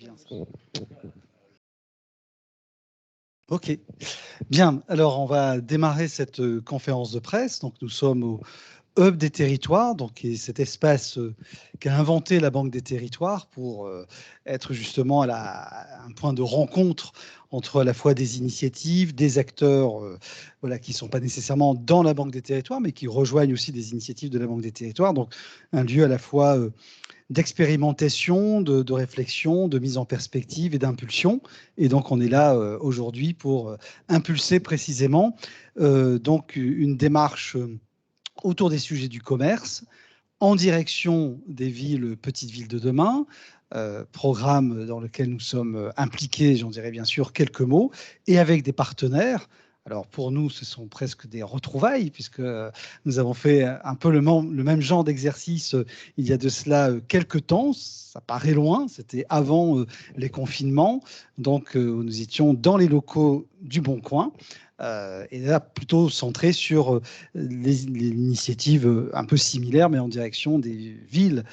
bien ça. Ok, bien. Alors, on va démarrer cette conférence de presse. Donc, nous sommes au Hub des territoires, donc qui est cet espace qu'a inventé la Banque des territoires pour être justement un point de rencontre entre à la fois des initiatives, des acteurs voilà, qui ne sont pas nécessairement dans la Banque des territoires, mais qui rejoignent aussi des initiatives de la Banque des territoires. Donc, un lieu à la fois d'expérimentation, de réflexion, de mise en perspective et d'impulsion. Et donc, on est là aujourd'hui pour impulser précisément donc une démarche autour des sujets du commerce en direction des villes, petites villes de demain, programme dans lequel nous sommes impliqués, j'en dirais bien sûr quelques mots, et avec des partenaires. Alors pour nous, ce sont presque des retrouvailles, puisque nous avons fait un peu le même genre d'exercice il y a de cela quelques temps. Ça paraît loin, c'était avant les confinements, donc nous étions dans les locaux du Bon Coin. Et là, plutôt centré sur les initiatives un peu similaires, mais en direction des villes,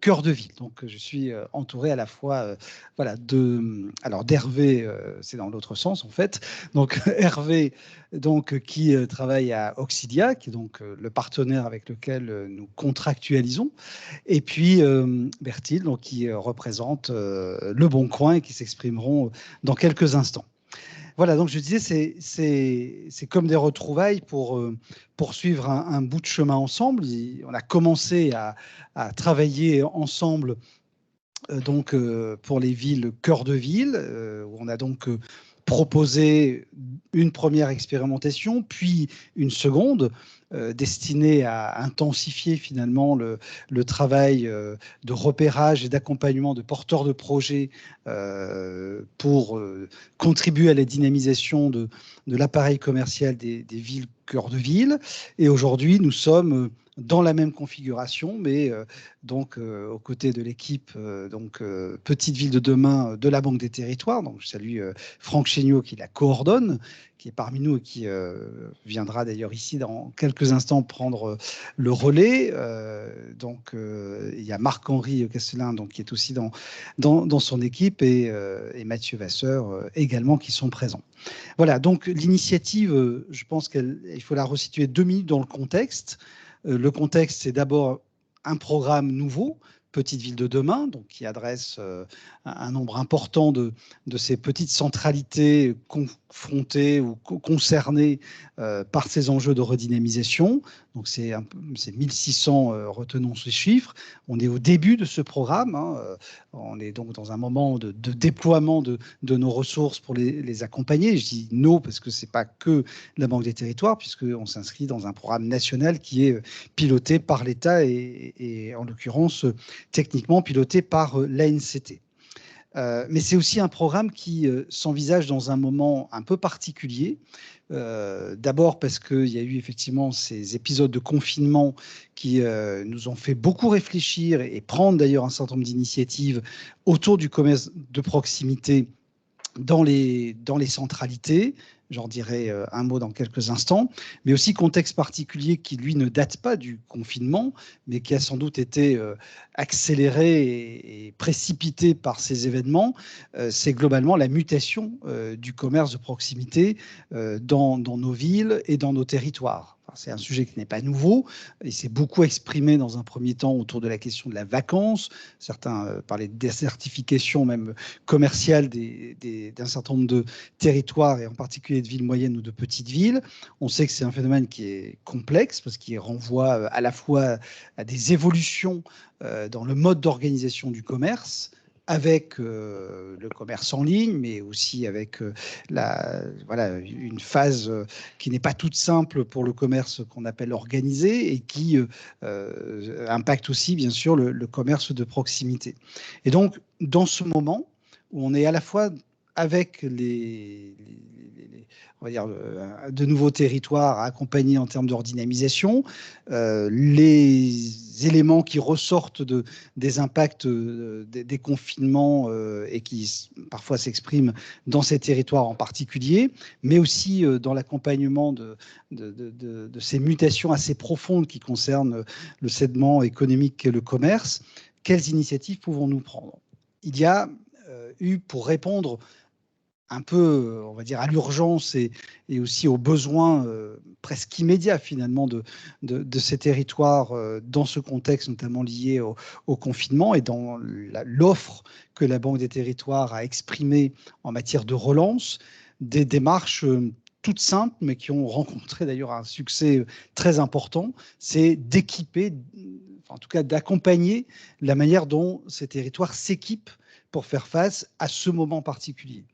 cœur de ville. Donc, je suis entouré à la fois voilà, d'Hervé, c'est dans l'autre sens en fait. Donc, Hervé, donc, qui travaille à Auxilia, qui est donc le partenaire avec lequel nous contractualisons. Et puis, Berthilde, donc, qui représente Le Bon Coin et qui s'exprimeront dans quelques instants. Voilà, donc je disais, c'est comme des retrouvailles pour poursuivre un bout de chemin ensemble. On a commencé à travailler ensemble donc, pour les villes cœur de ville, où on a donc proposé une première expérimentation, puis une seconde, destinée à intensifier finalement le travail de repérage et d'accompagnement de porteurs de projets pour contribuer à la dynamisation de l'appareil commercial des villes cœur de ville. Et aujourd'hui, nous sommes dans la même configuration, mais donc aux côtés de l'équipe Petite Ville de demain de la Banque des Territoires. Donc je salue Franck Chéniaud qui la coordonne, qui est parmi nous et qui viendra d'ailleurs ici dans quelques instants prendre le relais. Donc il y a Marc-Henri Castellin donc, qui est aussi dans son équipe et Mathieu Vasseur également qui sont présents. Voilà, donc l'initiative, je pense qu'il faut la resituer 2 minutes dans le contexte. Le contexte, c'est d'abord un programme nouveau, Petite Ville de demain, donc qui adresse un nombre important de ces petites centralités confrontées ou concernées par ces enjeux de redynamisation. Donc c'est 1600, retenons ces chiffres. On est au début de ce programme. Hein, on est donc dans un moment de déploiement de nos ressources pour les accompagner. Je dis nos parce que ce n'est pas que la Banque des Territoires, puisqu'on s'inscrit dans un programme national qui est piloté par l'État et en l'occurrence techniquement piloté par l'ANCT. Mais c'est aussi un programme qui s'envisage dans un moment un peu particulier. D'abord parce qu'il y a eu effectivement ces épisodes de confinement qui nous ont fait beaucoup réfléchir et prendre d'ailleurs un certain nombre d'initiatives autour du commerce de proximité dans les centralités. J'en dirai un mot dans quelques instants, mais aussi contexte particulier qui, lui, ne date pas du confinement, mais qui a sans doute été accéléré et précipité par ces événements, c'est globalement la mutation du commerce de proximité dans nos villes et dans nos territoires. C'est un sujet qui n'est pas nouveau et s'est beaucoup exprimé dans un premier temps autour de la question de la vacance. Certains parlaient de désertification même commerciale d'un certain nombre de territoires et en particulier de villes moyennes ou de petites villes. On sait que c'est un phénomène qui est complexe parce qu'il renvoie à la fois à des évolutions dans le mode d'organisation du commerce, avec le commerce en ligne, mais aussi avec une phase qui n'est pas toute simple pour le commerce qu'on appelle organisé et qui impacte aussi, bien sûr, le commerce de proximité. Et donc, dans ce moment où on est à la fois avec on va dire, de nouveaux territoires à accompagner en termes de redynamisation, les éléments qui ressortent des impacts des confinements et qui parfois s'expriment dans ces territoires en particulier, mais aussi dans l'accompagnement de ces mutations assez profondes qui concernent le segment économique et le commerce. Quelles initiatives pouvons-nous prendre ? Il y a eu pour répondre un peu, on va dire, à l'urgence et aussi aux besoins presque immédiats finalement de ces territoires dans ce contexte notamment lié au confinement et dans l'offre que la Banque des Territoires a exprimée en matière de relance, des démarches toutes simples mais qui ont rencontré d'ailleurs un succès très important, c'est d'équiper, en tout cas d'accompagner la manière dont ces territoires s'équipent pour faire face à ce moment particulier.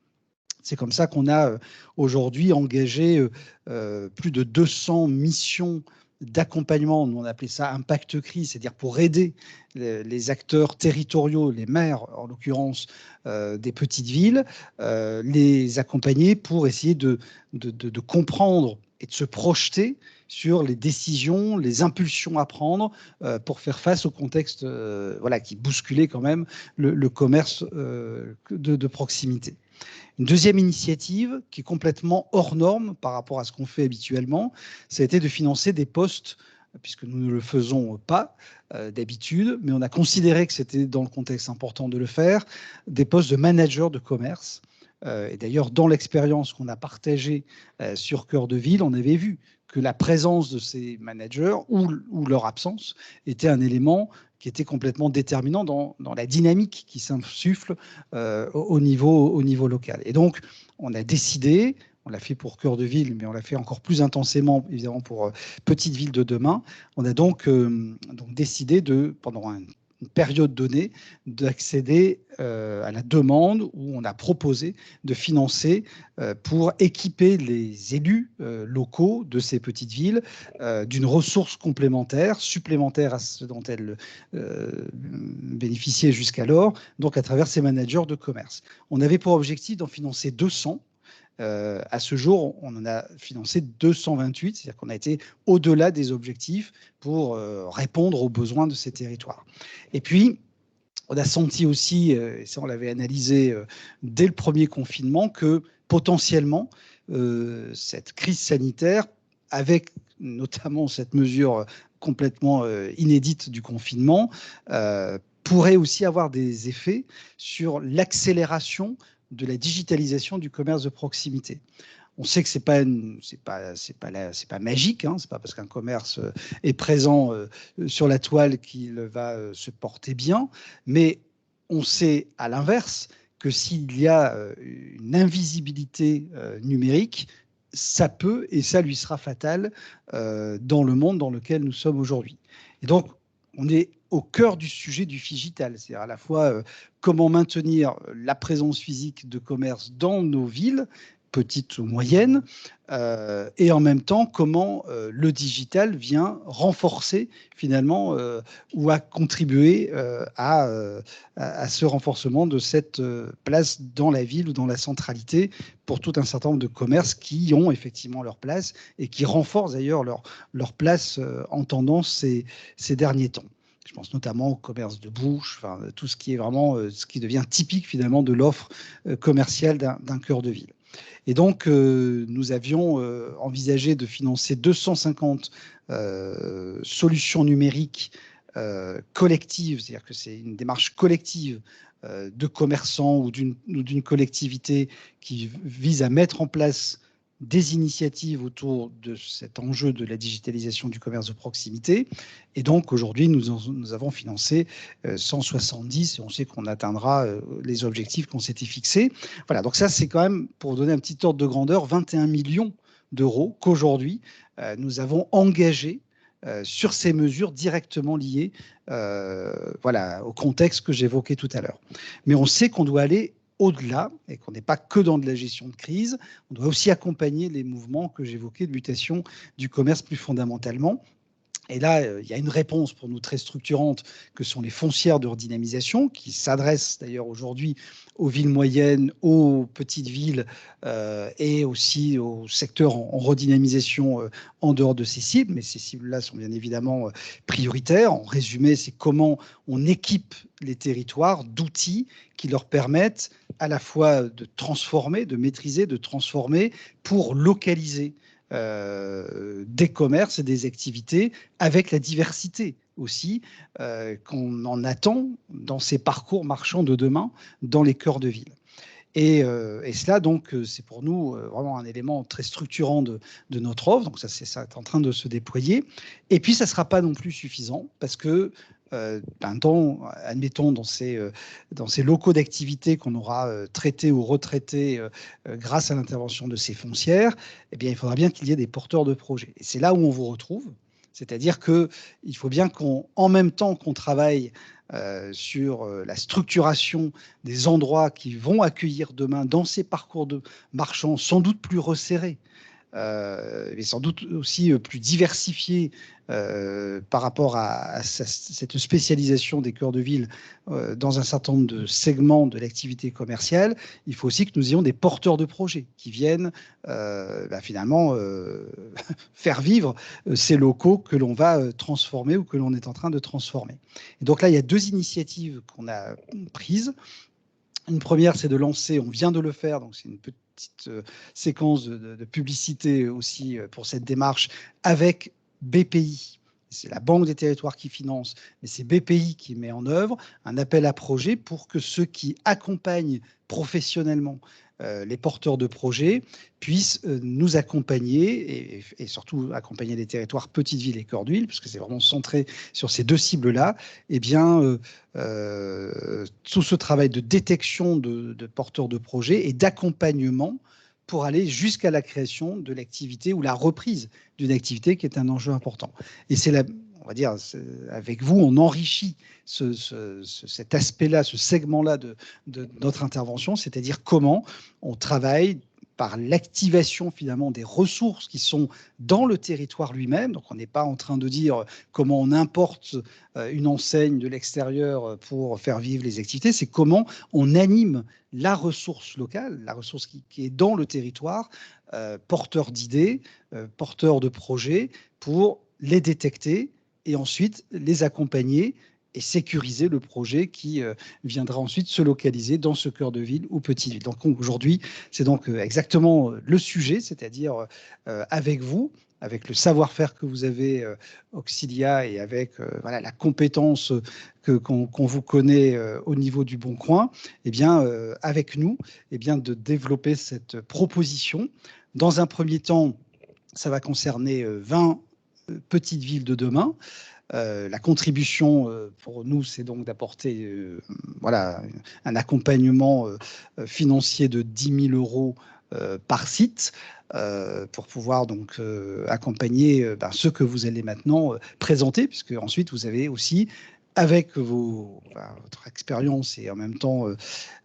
C'est comme ça qu'on a aujourd'hui engagé plus de 200 missions d'accompagnement, on appelait ça impact crise, c'est-à-dire pour aider les acteurs territoriaux, les maires en l'occurrence des petites villes, les accompagner pour essayer de comprendre et de se projeter sur les décisions, les impulsions à prendre pour faire face au contexte voilà, qui bousculait quand même le commerce de proximité. Une deuxième initiative qui est complètement hors norme par rapport à ce qu'on fait habituellement, ça a été de financer des postes, puisque nous ne le faisons pas d'habitude, mais on a considéré que c'était dans le contexte important de le faire, des postes de manager de commerce. Et d'ailleurs, dans l'expérience qu'on a partagée sur Cœur de Ville, on avait vu que la présence de ces managers ou leur absence était un élément qui était complètement déterminant dans la dynamique qui s'insuffle au niveau local. Et donc, on a décidé, on l'a fait pour Cœur de Ville, mais on l'a fait encore plus intensément, évidemment, pour Petite Ville de demain. On a donc décidé pendant une période donnée, d'accéder à la demande où on a proposé de financer pour équiper les élus locaux de ces petites villes d'une ressource complémentaire, supplémentaire à ce dont elles bénéficiaient jusqu'alors, donc à travers ces managers de commerce. On avait pour objectif d'en financer 200. À ce jour, on en a financé 228, c'est-à-dire qu'on a été au-delà des objectifs pour répondre aux besoins de ces territoires. Et puis, on a senti aussi, et ça on l'avait analysé dès le premier confinement, que potentiellement, cette crise sanitaire, avec notamment cette mesure complètement inédite du confinement, pourrait aussi avoir des effets sur l'accélération de la digitalisation du commerce de proximité. On sait que c'est pas magique, hein, c'est pas parce qu'un commerce est présent sur la toile qu'il va se porter bien, mais on sait à l'inverse que s'il y a une invisibilité numérique, ça peut et ça lui sera fatal dans le monde dans lequel nous sommes aujourd'hui. Et donc, on est au cœur du sujet du Figital, c'est-à-dire à la fois comment maintenir la présence physique de commerce dans nos villes, petites ou moyennes, et en même temps comment le digital vient renforcer finalement ou à contribuer à ce renforcement de cette place dans la ville ou dans la centralité pour tout un certain nombre de commerces qui ont effectivement leur place et qui renforcent d'ailleurs leur place en tendance ces derniers temps. Je pense notamment au commerce de bouche, enfin, tout ce qui est vraiment ce qui devient typique finalement de l'offre commerciale d'un cœur de ville. Et donc, nous avions envisagé de financer 250 solutions numériques collectives, c'est-à-dire que c'est une démarche collective de commerçants ou d'une collectivité qui vise à mettre en place des initiatives autour de cet enjeu de la digitalisation du commerce de proximité. Et donc, aujourd'hui, nous avons financé 170 et on sait qu'on atteindra les objectifs qu'on s'était fixés. Voilà, donc ça, c'est quand même, pour donner un petit ordre de grandeur, 21 millions d'euros qu'aujourd'hui, nous avons engagés sur ces mesures directement liées voilà, au contexte que j'évoquais tout à l'heure. Mais on sait qu'on doit aller au-delà et qu'on n'est pas que dans de la gestion de crise, on doit aussi accompagner les mouvements que j'évoquais de mutation du commerce plus fondamentalement. Et là, il y a une réponse pour nous très structurante que sont les foncières de redynamisation qui s'adressent d'ailleurs aujourd'hui aux villes moyennes, aux petites villes et aussi aux secteurs en redynamisation en dehors de ces cibles. Mais ces cibles-là sont bien évidemment prioritaires. En résumé, c'est comment on équipe les territoires d'outils qui leur permettent à la fois de transformer, de maîtriser, de transformer pour localiser des commerces et des activités avec la diversité aussi qu'on en attend dans ces parcours marchands de demain dans les cœurs de ville. Et cela, donc, c'est pour nous vraiment un élément très structurant de notre offre. Donc, ça est en train de se déployer. Et puis, ça ne sera pas non plus suffisant parce que, admettons, dans ces locaux d'activité qu'on aura traités ou retraités grâce à l'intervention de ces foncières, eh bien, il faudra bien qu'il y ait des porteurs de projets. Et c'est là où on vous retrouve. C'est-à-dire qu'il faut bien en même temps qu'on travaille sur la structuration des endroits qui vont accueillir demain dans ces parcours de marchands sans doute plus resserrés, mais sans doute aussi plus diversifiés par rapport à cette spécialisation des cœurs de ville dans un certain nombre de segments de l'activité commerciale. Il faut aussi que nous ayons des porteurs de projets qui viennent finalement faire vivre ces locaux que l'on va transformer ou que l'on est en train de transformer. Et donc là, il y a deux initiatives qu'on a prises. Une première, c'est de lancer, on vient de le faire, donc c'est une petite séquence de publicité aussi pour cette démarche avec BPI. C'est la Banque des Territoires qui finance, mais c'est BPI qui met en œuvre un appel à projet pour que ceux qui accompagnent professionnellement les porteurs de projets puissent nous accompagner et surtout accompagner les territoires petites villes et cœurs de ville, puisque c'est vraiment centré sur ces deux cibles-là. Eh bien, tout ce travail de détection de porteurs de projets et d'accompagnement pour aller jusqu'à la création de l'activité ou la reprise d'une activité qui est un enjeu important. Et c'est on va dire, avec vous, on enrichit cet aspect-là, ce segment-là de notre intervention, c'est-à-dire comment on travaille par l'activation finalement des ressources qui sont dans le territoire lui-même. Donc on n'est pas en train de dire comment on importe une enseigne de l'extérieur pour faire vivre les activités, c'est comment on anime la ressource locale, la ressource qui est dans le territoire, porteur d'idées, porteur de projets, pour les détecter et ensuite les accompagner et sécuriser le projet qui viendra ensuite se localiser dans ce cœur de ville ou petite ville. Donc aujourd'hui, c'est donc exactement le sujet, c'est-à-dire avec vous, avec le savoir-faire que vous avez Auxilia et avec voilà, la compétence qu'on vous connaît au niveau du Bon Coin, eh bien, avec nous, eh bien, de développer cette proposition. Dans un premier temps, ça va concerner 20 petites villes de demain. La contribution pour nous, c'est donc d'apporter voilà, un accompagnement financier de 10 000 € par site pour pouvoir donc accompagner ceux que vous allez maintenant présenter, puisque ensuite vous avez aussi, avec votre expérience et en même temps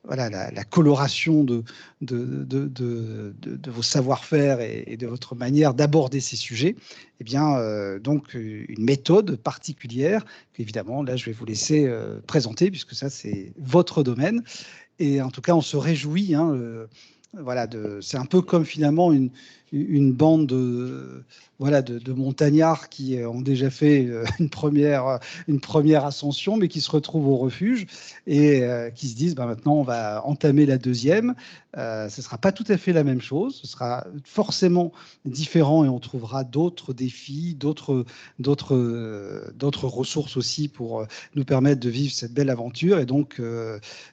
voilà, la coloration de vos savoir-faire et de votre manière d'aborder ces sujets, eh bien, donc une méthode particulière qu'évidemment, là, je vais vous laisser présenter, puisque ça, c'est votre domaine. Et en tout cas, on se réjouit. Hein, voilà, c'est un peu comme finalement une bande de montagnards qui ont déjà fait une première ascension, mais qui se retrouvent au refuge et qui se disent maintenant on va entamer la deuxième. Ce ne sera pas tout à fait la même chose, ce sera forcément différent et on trouvera d'autres défis, d'autres ressources aussi pour nous permettre de vivre cette belle aventure. Et donc,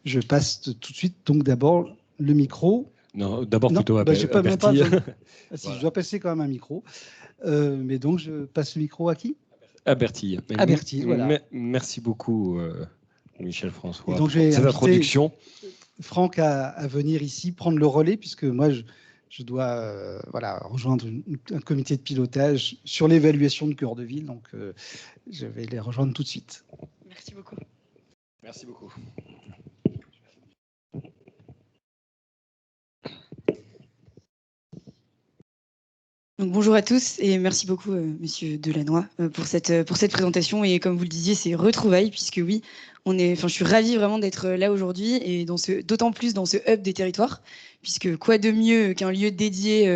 je passe tout de suite donc d'abord le micro. Non, d'abord plutôt à Bertie. Si, je dois passer quand même un micro. Mais donc, je passe le micro à qui? À Bertie. À Bertie, voilà. Merci beaucoup, Michel-François, pour cette introduction. Franck à venir ici, prendre le relais, puisque moi, je dois voilà, rejoindre un comité de pilotage sur l'évaluation de cœur de ville. Donc, je vais les rejoindre tout de suite. Merci beaucoup. Merci beaucoup. Donc, bonjour à tous et merci beaucoup Monsieur Delannoy pour cette présentation, et comme vous le disiez, c'est retrouvailles, puisque oui, je suis ravie vraiment d'être là aujourd'hui et d'autant plus dans ce hub des territoires, puisque quoi de mieux qu'un lieu dédié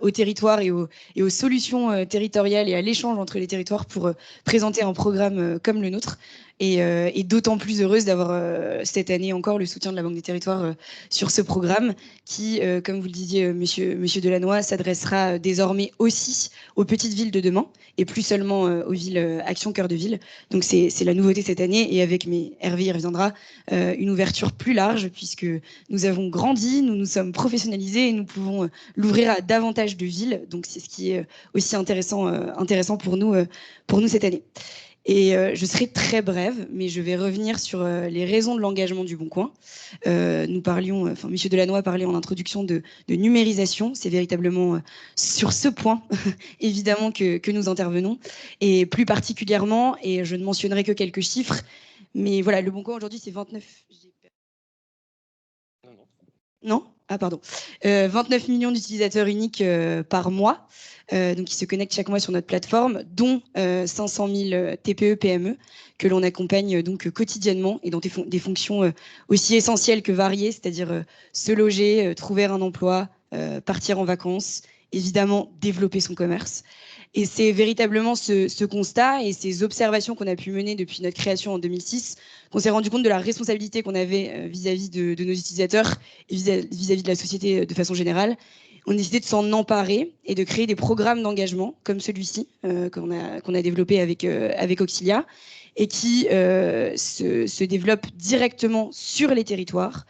au territoire et aux solutions territoriales et à l'échange entre les territoires pour présenter un programme comme le nôtre. Et d'autant plus heureuse d'avoir cette année encore le soutien de la Banque des Territoires sur ce programme qui, comme vous le disiez, monsieur Delannoy, s'adressera désormais aussi aux petites villes de demain et plus seulement aux villes Action Cœur de Ville. Donc c'est la nouveauté cette année, et avec Hervé y reviendra, une ouverture plus large, puisque nous avons grandi, nous nous sommes professionnalisés et nous pouvons l'ouvrir à davantage de villes. Donc c'est ce qui est aussi intéressant pour nous cette année. Et je serai très brève, mais je vais revenir sur les raisons de l'engagement du Bon Coin. Nous parlions, enfin, M. Delannoy parlait en introduction de numérisation. C'est véritablement sur ce point, évidemment, que nous intervenons. Et plus particulièrement, et je ne mentionnerai que quelques chiffres, mais voilà, le Bon Coin aujourd'hui, c'est 29... Non ? Ah, pardon. 29 millions d'utilisateurs uniques par mois. Donc, qui se connectent chaque mois sur notre plateforme, dont 500 000 TPE, PME, que l'on accompagne donc quotidiennement et dans des fonctions aussi essentielles que variées, c'est-à-dire se loger, trouver un emploi, partir en vacances, évidemment développer son commerce. Et c'est véritablement ce constat et ces observations qu'on a pu mener depuis notre création en 2006 qu'on s'est rendu compte de la responsabilité qu'on avait vis-à-vis de nos utilisateurs et vis-à-vis de la société de façon générale. On a décidé de s'en emparer et de créer des programmes d'engagement comme celui-ci qu'on a développé avec Auxilia et qui se développe directement sur les territoires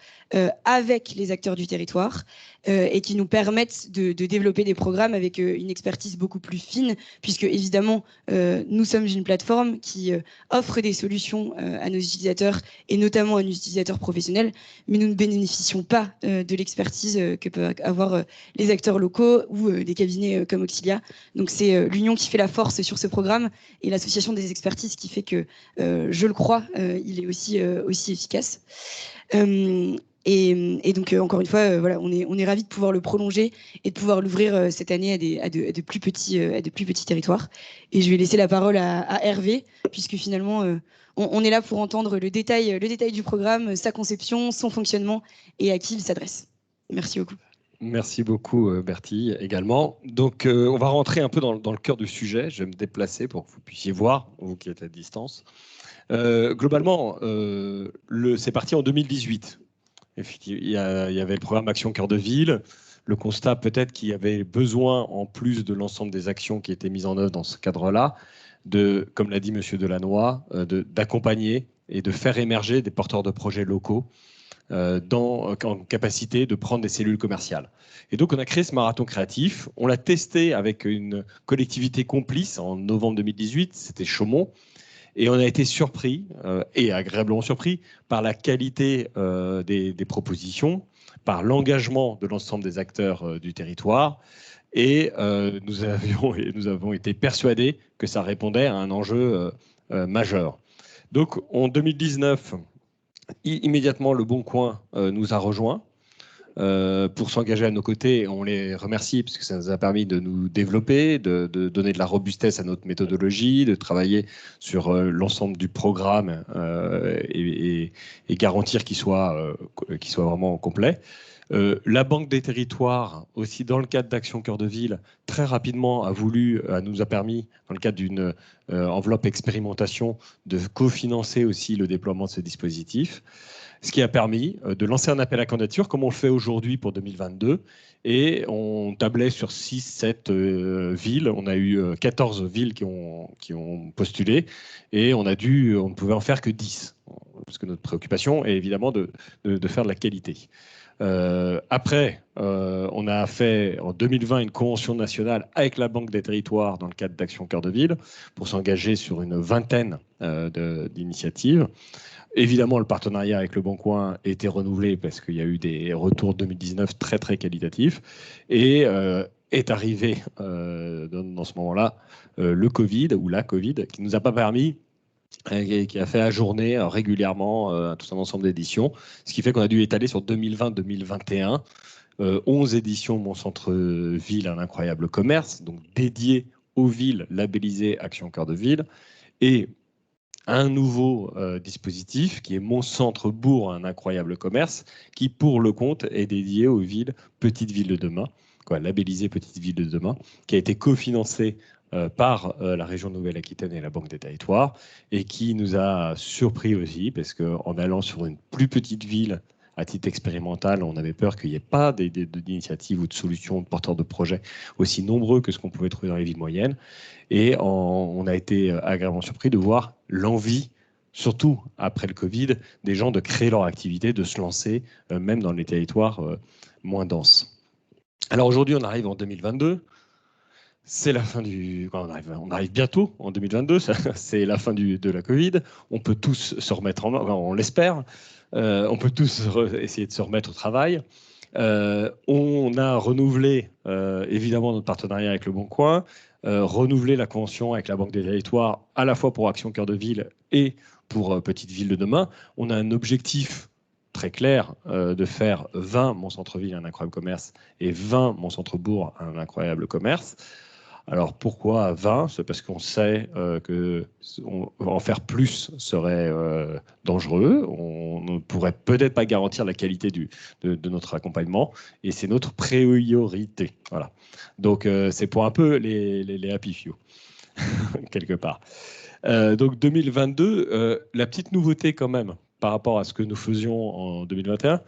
avec les acteurs du territoire et qui nous permettent de développer des programmes avec une expertise beaucoup plus fine, puisque évidemment nous sommes une plateforme qui offre des solutions à nos utilisateurs et notamment à nos utilisateurs professionnels, mais nous ne bénéficions pas de l'expertise que peuvent avoir les acteurs locaux ou des cabinets comme Auxilia. Donc c'est l'union qui fait la force sur ce programme et l'association des expertises qui fait que, je le crois, il est aussi efficace. Et donc, encore une fois, voilà, on est ravis de pouvoir le prolonger et de pouvoir l'ouvrir cette année à de plus petits territoires. Et je vais laisser la parole à Hervé, puisque finalement, on est là pour entendre le détail du programme, sa conception, son fonctionnement et à qui il s'adresse. Merci beaucoup. Merci beaucoup, Bertie, également. Donc, on va rentrer un peu dans le cœur du sujet. Je vais me déplacer pour que vous puissiez voir, vous qui êtes à distance. Globalement, c'est parti en 2018. Il y avait le programme Action Cœur de Ville. Le constat peut-être qu'il y avait besoin, en plus de l'ensemble des actions qui étaient mises en œuvre dans ce cadre-là, comme l'a dit M. Delannoy, d'accompagner et de faire émerger des porteurs de projets locaux en capacité de prendre des cellules commerciales. Et donc on a créé ce marathon créatif. On l'a testé avec une collectivité complice en novembre 2018, c'était Chaumont. Et on a été surpris, et agréablement surpris, par la qualité des propositions, par l'engagement de l'ensemble des acteurs du territoire. Et nous avons été persuadés que ça répondait à un enjeu majeur. Donc en 2019, immédiatement, Le Bon Coin nous a rejoints pour s'engager à nos côtés. On les remercie parce que ça nous a permis de nous développer, de donner de la robustesse à notre méthodologie, de travailler sur l'ensemble du programme et garantir qu'il soit vraiment complet. La Banque des Territoires, aussi dans le cadre d'Action Cœur de Ville, très rapidement nous a permis, dans le cadre d'une enveloppe expérimentation, de cofinancer aussi le déploiement de ce dispositif. Ce qui a permis de lancer un appel à candidature, comme on le fait aujourd'hui pour 2022. Et on tablait sur 6-7 villes. On a eu 14 villes qui ont postulé. Et on ne pouvait en faire que 10. Parce que notre préoccupation est évidemment de faire de la qualité. Après, on a fait en 2020 une convention nationale avec la Banque des Territoires dans le cadre d'Action Cœur de Ville pour s'engager sur une vingtaine d'initiatives. Évidemment, le partenariat avec Le Bon Coin a été renouvelé parce qu'il y a eu des retours 2019 très très qualitatifs. Et est arrivé dans ce moment-là le Covid ou la Covid qui ne nous a pas permis, qui a fait ajourner régulièrement tout un ensemble d'éditions, ce qui fait qu'on a dû étaler sur 2020-2021 11 éditions Mon Centre-Ville, un incroyable commerce, donc dédiées aux villes labellisées Action Cœur de Ville. Et un nouveau dispositif qui est Mon Centre-Bourg, un incroyable commerce, qui pour le compte est dédié aux villes, petites villes de demain, labellisé Petites Villes de demain, qui a été cofinancé par la région Nouvelle-Aquitaine et la Banque des Territoires, et qui nous a surpris aussi, parce qu'en allant sur une plus petite ville, à titre expérimental, on avait peur qu'il n'y ait pas d'initiatives ou de solutions de porteurs de projets aussi nombreux que ce qu'on pouvait trouver dans les villes moyennes. Et on a été agréablement surpris de voir l'envie, surtout après le Covid, des gens de créer leur activité, de se lancer, même dans les territoires moins denses. Alors aujourd'hui, on arrive en 2022. C'est la fin du. On arrive bientôt en 2022. C'est la fin de la Covid. On peut tous se remettre on l'espère. On peut tous essayer de se remettre au travail. On a renouvelé évidemment notre partenariat avec Le Bon Coin, renouvelé la convention avec la Banque des Territoires, à la fois pour Action Cœur de Ville et pour Petite Ville de demain. On a un objectif très clair de faire 20 Mon Centre-Ville, un incroyable commerce, et 20 Mon Centre-Bourg, un incroyable commerce. Alors pourquoi 20 ? C'est parce qu'on sait qu'en faire plus serait dangereux. On ne pourrait peut-être pas garantir la qualité de notre accompagnement, et c'est notre priorité. Voilà. Donc c'est pour un peu les happy few, quelque part. Donc 2022, la petite nouveauté quand même par rapport à ce que nous faisions en 2021,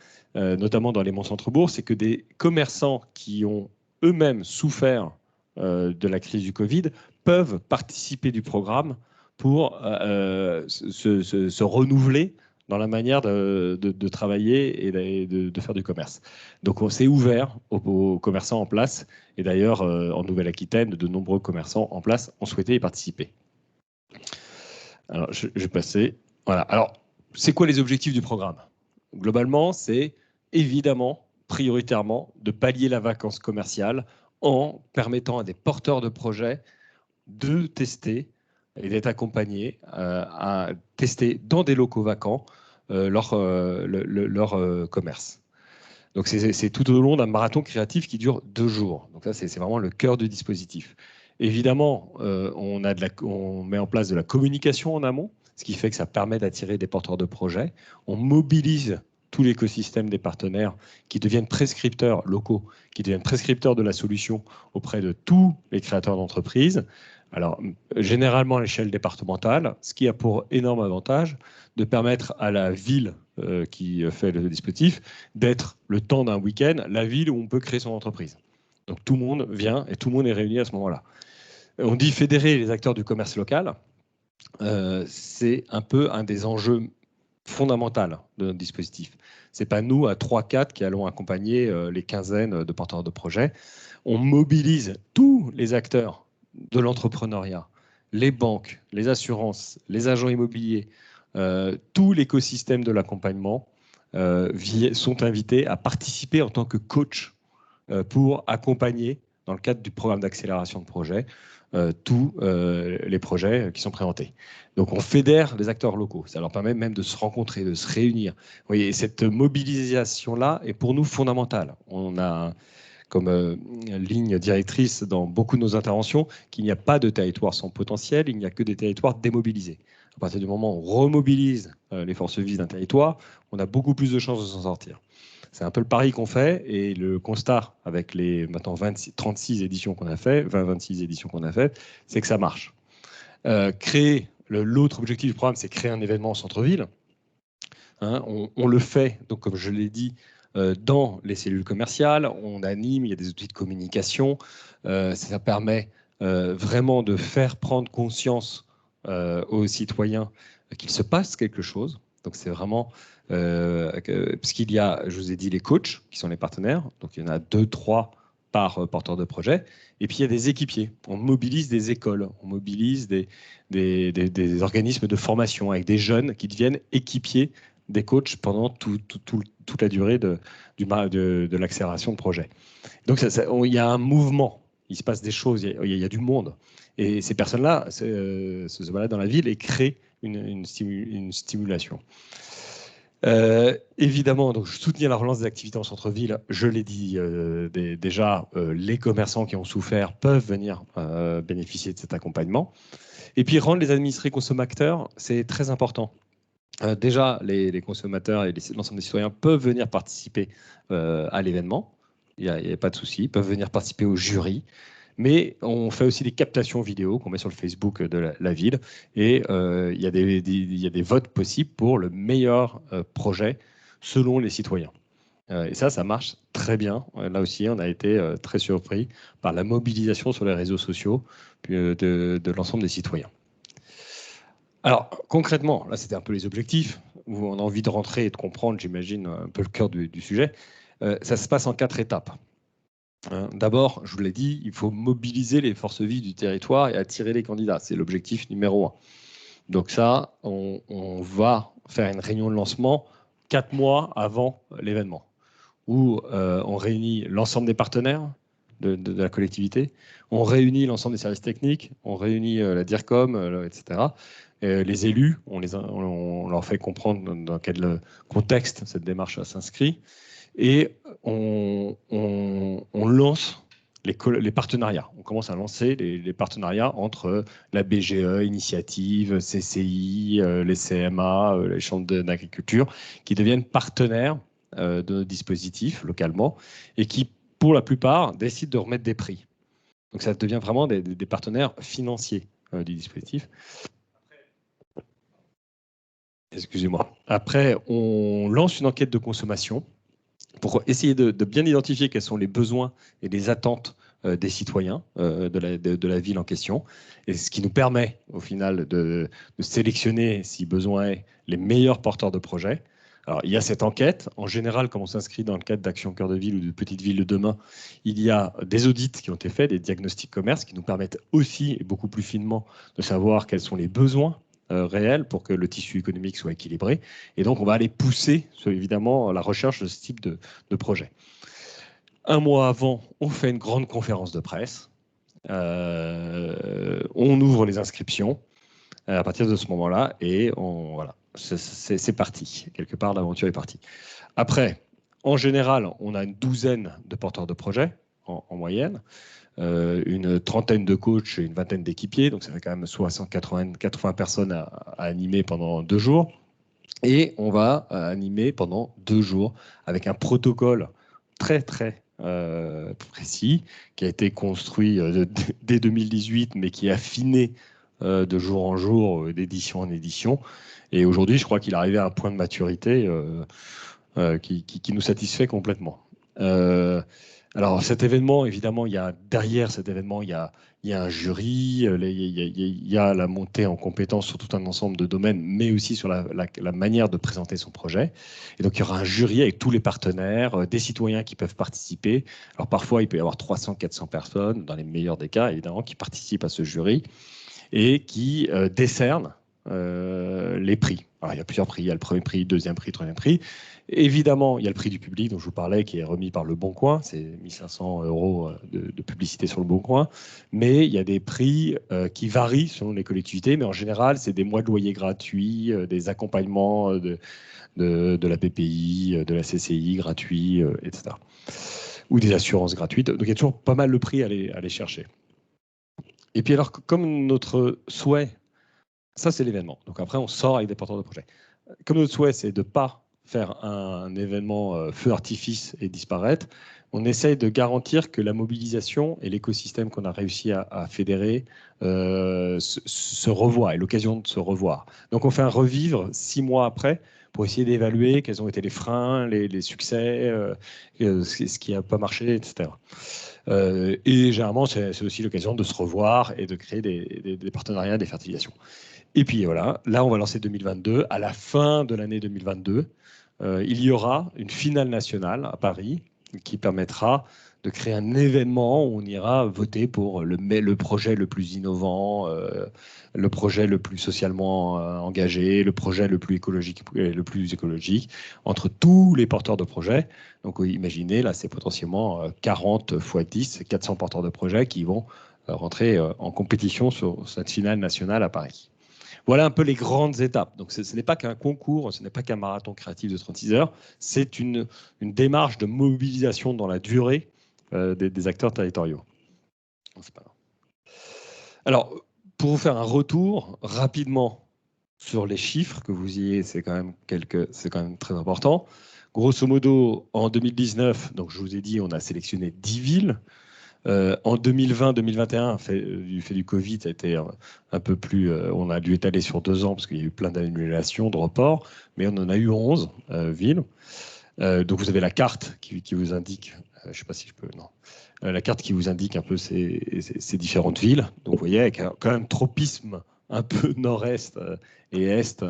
notamment dans les Mon Centre-Bourg, c'est que des commerçants qui ont eux-mêmes souffert de la crise du Covid peuvent participer du programme pour se renouveler dans la manière de travailler et de faire du commerce. Donc on s'est ouvert aux commerçants en place, et d'ailleurs en Nouvelle-Aquitaine, de nombreux commerçants en place ont souhaité y participer. Alors je vais passer. Voilà. Alors c'est quoi les objectifs du programme ? Globalement, c'est évidemment, prioritairement, de pallier la vacance commerciale en permettant à des porteurs de projets de tester et d'être accompagnés à tester dans des locaux vacants leur commerce. Donc c'est tout au long d'un marathon créatif qui dure 2 jours. Donc ça, c'est vraiment le cœur du dispositif. Évidemment, on met en place de la communication en amont, ce qui fait que ça permet d'attirer des porteurs de projets. On mobilise tout l'écosystème des partenaires qui deviennent prescripteurs locaux, qui deviennent prescripteurs de la solution auprès de tous les créateurs d'entreprises. Alors, généralement à l'échelle départementale, ce qui a pour énorme avantage de permettre à la ville qui fait le dispositif d'être, le temps d'un week-end, la ville où on peut créer son entreprise. Donc tout le monde vient et tout le monde est réuni à ce moment-là. On dit fédérer les acteurs du commerce local. C'est un peu un des enjeux fondamentaux de notre dispositif. Ce n'est pas nous, à 3-4, qui allons accompagner les quinzaines de porteurs de projets. On mobilise tous les acteurs de l'entrepreneuriat, les banques, les assurances, les agents immobiliers, tout l'écosystème de l'accompagnement sont invités à participer en tant que coach pour accompagner, dans le cadre du programme d'accélération de projet, tous les projets qui sont présentés. Donc on fédère les acteurs locaux, ça leur permet même de se rencontrer, de se réunir. Vous voyez, cette mobilisation-là est pour nous fondamentale. On a comme ligne directrice dans beaucoup de nos interventions qu'il n'y a pas de territoire sans potentiel, il n'y a que des territoires démobilisés. À partir du moment où on remobilise les forces vives d'un territoire, on a beaucoup plus de chances de s'en sortir. C'est un peu le pari qu'on fait, et le constat avec les maintenant 36 éditions qu'on a fait, 26 éditions qu'on a fait, c'est que ça marche. L'autre objectif du programme, c'est créer un événement en centre-ville. Hein, on le fait, donc comme je l'ai dit, dans les cellules commerciales, on anime, il y a des outils de communication, ça permet vraiment de faire prendre conscience aux citoyens qu'il se passe quelque chose. Donc c'est vraiment, puisqu'il y a, je vous ai dit, les coachs qui sont les partenaires, donc il y en a 2-3 par porteur de projet, et puis il y a des équipiers. On mobilise des écoles, on mobilise des organismes de formation avec des jeunes qui deviennent équipiers des coachs pendant toute la durée de l'accélération de projet. Donc il y a un mouvement, il se passe des choses, il y a du monde. Et ces personnes-là se baladent dans la ville et créent une stimulation. Évidemment, donc soutenir la relance des activités en centre-ville, je l'ai dit déjà, les commerçants qui ont souffert peuvent venir bénéficier de cet accompagnement. Et puis rendre les administrés consommateurs, c'est très important. Déjà, les consommateurs et l'ensemble des citoyens peuvent venir participer à l'événement. Il n'y a pas de souci. Ils peuvent venir participer au jury. Mais on fait aussi des captations vidéo qu'on met sur le Facebook de la ville. Et il y a des votes possibles pour le meilleur projet selon les citoyens. Et ça marche très bien. Là aussi, on a été très surpris par la mobilisation sur les réseaux sociaux de l'ensemble des citoyens. Alors, concrètement, là, c'était un peu les objectifs, où on a envie de rentrer et de comprendre, j'imagine, un peu le cœur du sujet. Ça se passe en 4 étapes. D'abord, je vous l'ai dit, il faut mobiliser les forces vives du territoire et attirer les candidats. C'est l'objectif numéro 1. Donc ça, on va faire une réunion de lancement 4 mois avant l'événement, où on réunit l'ensemble des partenaires de la collectivité, on réunit l'ensemble des services techniques, on réunit la DIRCOM, etc. Les élus, on leur fait comprendre dans quel contexte cette démarche s'inscrit, et on lance les partenariats. On commence à lancer les partenariats entre la BGE, Initiative, CCI, les CMA, les chambres d'agriculture, qui deviennent partenaires de nos dispositifs localement et qui, pour la plupart, décident de remettre des prix. Donc ça devient vraiment des partenaires financiers du dispositif. Excusez-moi. Après, on lance une enquête de consommation pour essayer de bien identifier quels sont les besoins et les attentes des citoyens de la ville en question, et ce qui nous permet au final de sélectionner, si besoin est, les meilleurs porteurs de projets. Alors, il y a cette enquête. En général, quand on s'inscrit dans le cadre d'Action Cœur de Ville ou de Petite Ville de demain, il y a des audits qui ont été faits, des diagnostics commerce qui nous permettent aussi, et beaucoup plus finement, de savoir quels sont les besoins réels pour que le tissu économique soit équilibré. Et donc, on va aller pousser, évidemment, la recherche de ce type de projet. Un mois avant, on fait une grande conférence de presse. On ouvre les inscriptions à partir de ce moment-là et voilà, c'est parti. Quelque part, l'aventure est partie. Après, en général, on a une douzaine de porteurs de projets en moyenne, une trentaine de coachs et une vingtaine d'équipiers. Donc, ça fait quand même 80 personnes à animer pendant 2 jours. Et on va animer pendant 2 jours avec un protocole très, très précis qui a été construit dès 2018, mais qui est affiné de jour en jour, d'édition en édition. Et aujourd'hui, je crois qu'il est arrivé à un point de maturité qui nous satisfait complètement. Alors cet événement, évidemment, derrière cet événement, il y a un jury, il y a la montée en compétences sur tout un ensemble de domaines, mais aussi sur la manière de présenter son projet. Et donc il y aura un jury avec tous les partenaires, des citoyens qui peuvent participer. Alors parfois, il peut y avoir 300, 400 personnes, dans les meilleurs des cas, évidemment, qui participent à ce jury et qui décernent les prix. Alors, il y a plusieurs prix, il y a le premier prix, deuxième prix, troisième prix. Évidemment, il y a le prix du public dont je vous parlais qui est remis par Le Bon Coin, c'est 1 500 € de publicité sur Le Bon Coin, mais il y a des prix qui varient selon les collectivités, mais en général, c'est des mois de loyer gratuits, des accompagnements de la BPI, de la CCI gratuits, etc. Ou des assurances gratuites. Donc il y a toujours pas mal de prix à aller chercher. Et puis alors, comme notre souhait, ça c'est l'événement, donc après on sort avec des porteurs de projets. Comme notre souhait c'est de ne pas faire un événement feu artifice et disparaître, on essaye de garantir que la mobilisation et l'écosystème qu'on a réussi à fédérer se revoient, et l'occasion de se revoir. Donc on fait un revivre 6 mois après pour essayer d'évaluer quels ont été les freins, les succès, ce qui n'a pas marché, etc. Et généralement, c'est aussi l'occasion de se revoir et de créer des partenariats, des fertilisations. Et puis voilà, là on va lancer 2022. À la fin de l'année 2022, il y aura une finale nationale à Paris qui permettra de créer un événement où on ira voter pour le projet le plus innovant, le projet le plus socialement engagé, le projet le plus écologique, entre tous les porteurs de projets. Donc imaginez, là c'est potentiellement 40 x 10, 400 porteurs de projets qui vont rentrer en compétition sur cette finale nationale à Paris. Voilà un peu les grandes étapes. Donc ce n'est pas qu'un concours, ce n'est pas qu'un marathon créatif de 36 heures, c'est une démarche de mobilisation dans la durée des acteurs territoriaux. C'est pas grave. Alors, pour vous faire un retour rapidement sur les chiffres que vous y ayez, c'est quand même très important. Grosso modo, en 2019, donc je vous ai dit, on a sélectionné 10 villes. En 2020-2021, du fait du Covid, ça a été un peu plus. On a dû étaler sur 2 ans parce qu'il y a eu plein d'annulations, de reports, mais on en a eu 11 villes. Donc vous avez la carte qui vous indique. Je ne sais pas si je peux. Non. La carte qui vous indique un peu ces différentes villes. Donc vous voyez, avec quand même tropisme un peu nord-est et est,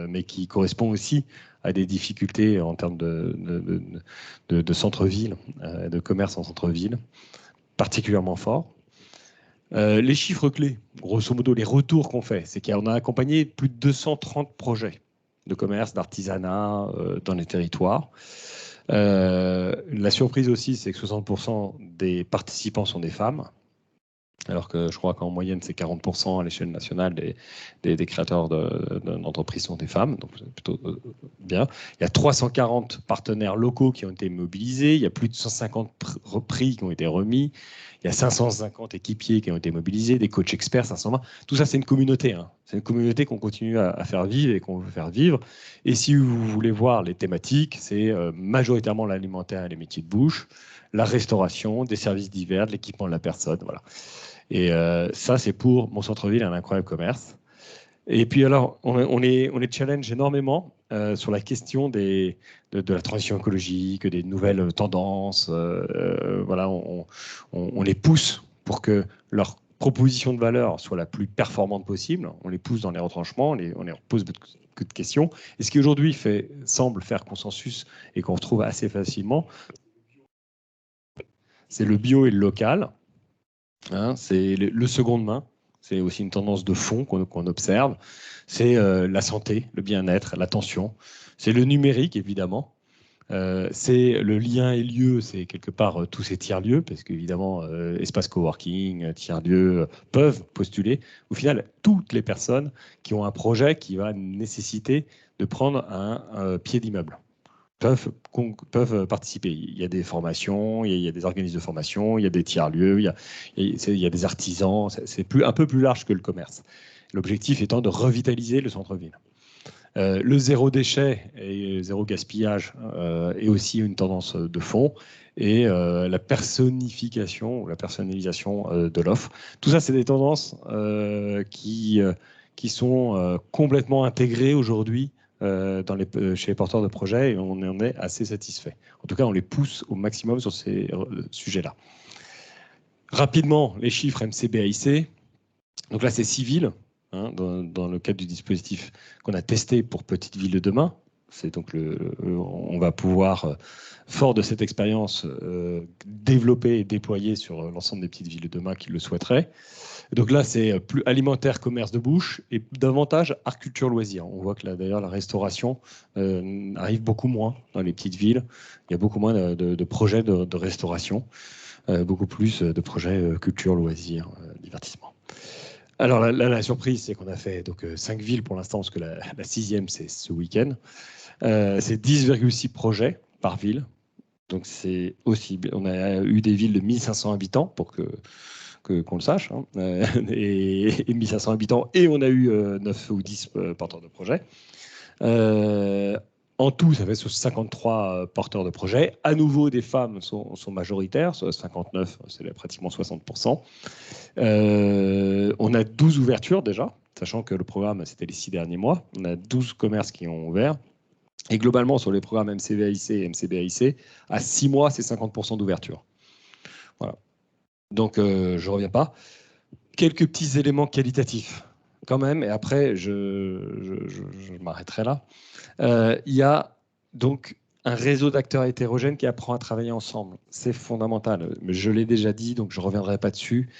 mais qui correspond aussi à des difficultés en termes de centre-ville, de commerce en centre-ville, particulièrement fort. Les chiffres clés, grosso modo, les retours qu'on fait, c'est qu'on a accompagné plus de 230 projets de commerce, d'artisanat dans les territoires. La surprise aussi, c'est que 60% des participants sont des femmes, alors que je crois qu'en moyenne, c'est 40% à l'échelle nationale des créateurs d'entreprises sont des femmes, donc c'est plutôt bien. Il y a 340 partenaires locaux qui ont été mobilisés, il y a plus de 150 prix qui ont été remis, il y a 550 équipiers qui ont été mobilisés, des coachs experts, 520. Tout ça, c'est une communauté. Hein. C'est une communauté qu'on continue à faire vivre et qu'on veut faire vivre. Et si vous voulez voir les thématiques, c'est majoritairement l'alimentaire et les métiers de bouche, la restauration, des services divers, de l'équipement de la personne, voilà. Et ça, c'est pour mon centre-ville, un incroyable commerce. Et puis alors, on les challenge énormément sur la question de la transition écologique, des nouvelles tendances. Voilà, on les pousse pour que leur proposition de valeur soit la plus performante possible. On les pousse dans les retranchements, on les pose beaucoup de questions. Et ce qui aujourd'hui semble faire consensus et qu'on retrouve assez facilement, c'est le bio et le local. Hein, c'est le seconde main. C'est aussi une tendance de fond qu'on observe. C'est la santé, le bien-être, l'attention. C'est le numérique, évidemment. C'est le lien et lieu, c'est quelque part tous ces tiers-lieux, parce qu'évidemment, espace coworking, tiers-lieux peuvent postuler. Au final, toutes les personnes qui ont un projet qui va nécessiter de prendre un pied d'immeuble peuvent participer. Il y a des formations, il y a des organismes de formation, il y a des tiers-lieux, il y a des artisans. C'est un peu plus large que le commerce. L'objectif étant de revitaliser le centre-ville. Le zéro déchet et zéro gaspillage est aussi une tendance de fond. Et la personnification ou la personnalisation de l'offre. Tout ça, c'est des tendances qui sont complètement intégrées aujourd'hui chez les porteurs de projets, et on en est assez satisfait. En tout cas, on les pousse au maximum sur ces sujets-là. Rapidement, les chiffres MCBAIC. Donc là, c'est 6 villes, hein, dans le cadre du dispositif qu'on a testé pour Petite Ville de demain. C'est donc on va pouvoir, fort de cette expérience, développer et déployer sur l'ensemble des petites villes de demain qui le souhaiteraient. Donc là, c'est plus alimentaire, commerce de bouche et davantage art, culture, loisirs. On voit que là, d'ailleurs, la restauration arrive beaucoup moins dans les petites villes. Il y a beaucoup moins de projets de restauration, beaucoup plus de projets culture, loisirs, divertissement. Alors la surprise, c'est qu'on a fait donc 5 villes pour l'instant, parce que la 6e, c'est ce week-end. C'est 10,6 projets par ville. Donc c'est aussi, on a eu des villes de 1500 habitants pour qu'on le sache, hein, et 1500 habitants, et on a eu 9 ou 10 porteurs de projets. En tout, ça fait 53 porteurs de projets. À nouveau, des femmes sont majoritaires, 59, c'est pratiquement 60%. On a 12 ouvertures déjà, sachant que le programme, c'était les 6 derniers mois. On a 12 commerces qui ont ouvert. Et globalement, sur les programmes MCBAIC et MCBAIC, à 6 mois, c'est 50% d'ouverture. Voilà. Donc, je ne reviens pas. Quelques petits éléments qualitatifs, quand même, et après, je m'arrêterai là. Il y a donc un réseau d'acteurs hétérogènes qui apprend à travailler ensemble. C'est fondamental. Je l'ai déjà dit, donc je ne reviendrai pas dessus.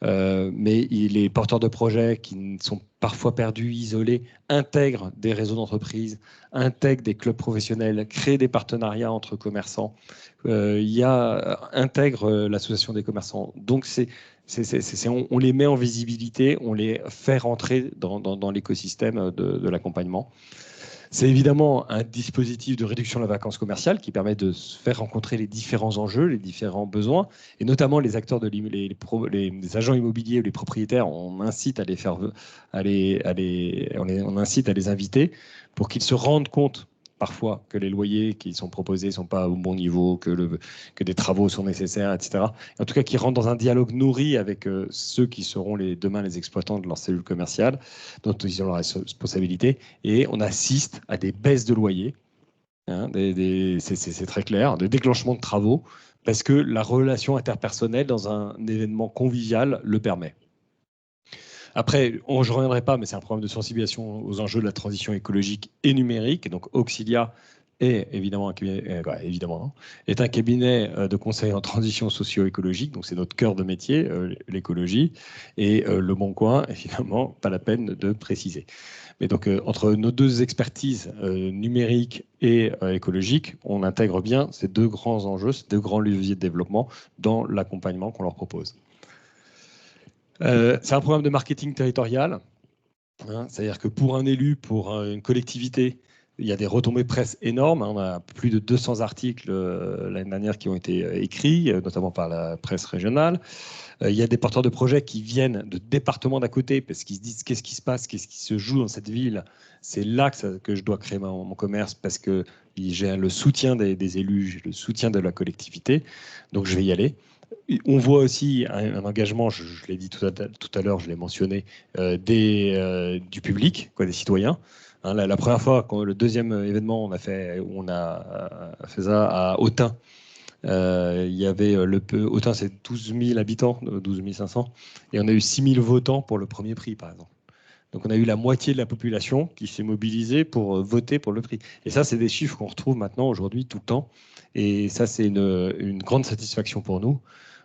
Mais les porteurs de projets qui sont parfois perdus, isolés, intègrent des réseaux d'entreprises, intègrent des clubs professionnels, créent des partenariats entre commerçants, intègrent l'association des commerçants. Donc On les met en visibilité, on les fait rentrer dans l'écosystème de l'accompagnement. C'est évidemment un dispositif de réduction de la vacance commerciale qui permet de se faire rencontrer les différents enjeux, les différents besoins, et notamment les acteurs, les agents immobiliers ou les propriétaires, on incite à les faire, on incite à les inviter pour qu'ils se rendent compte parfois que les loyers qui sont proposés ne sont pas au bon niveau, que des travaux sont nécessaires, etc. En tout cas, qu'ils rentrent dans un dialogue nourri avec ceux qui seront demain les exploitants de leur cellule commerciale, dont ils ont la responsabilité, et on assiste à des baisses de loyers, hein, c'est très clair, des déclenchements de travaux, parce que la relation interpersonnelle dans un événement convivial le permet. Après, je ne reviendrai pas, mais c'est un programme de sensibilisation aux enjeux de la transition écologique et numérique. Donc, Auxilia est évidemment un cabinet, est un cabinet de conseil en transition socio-écologique. Donc, c'est notre cœur de métier, l'écologie. Et Le Bon Coin, évidemment, pas la peine de préciser. Mais donc, entre nos deux expertises numériques et écologiques, on intègre bien ces deux grands enjeux, ces deux grands leviers de développement dans l'accompagnement qu'on leur propose. C'est un programme de marketing territorial, hein, c'est-à-dire que pour un élu, pour une collectivité, il y a des retombées presse énormes. On a plus de 200 articles l'année dernière qui ont été écrits, notamment par la presse régionale. Il y a des porteurs de projets qui viennent de départements d'à côté parce qu'ils se disent qu'est-ce qui se passe, qu'est-ce qui se joue dans cette ville. C'est là que je dois créer mon commerce parce que j'ai le soutien des élus, le soutien de la collectivité. Donc je vais y aller. On voit aussi un engagement, je l'ai dit tout à l'heure, je l'ai mentionné, du public, des citoyens. Hein, la première fois, le deuxième événement, on a fait ça à Autun. Il y avait Autun, c'est 12 000 habitants, 12 500, et on a eu 6 000 votants pour le premier prix, par exemple. Donc on a eu la moitié de la population qui s'est mobilisée pour voter pour le prix. Et ça, c'est des chiffres qu'on retrouve maintenant, aujourd'hui, tout le temps. Et ça, c'est une grande satisfaction pour nous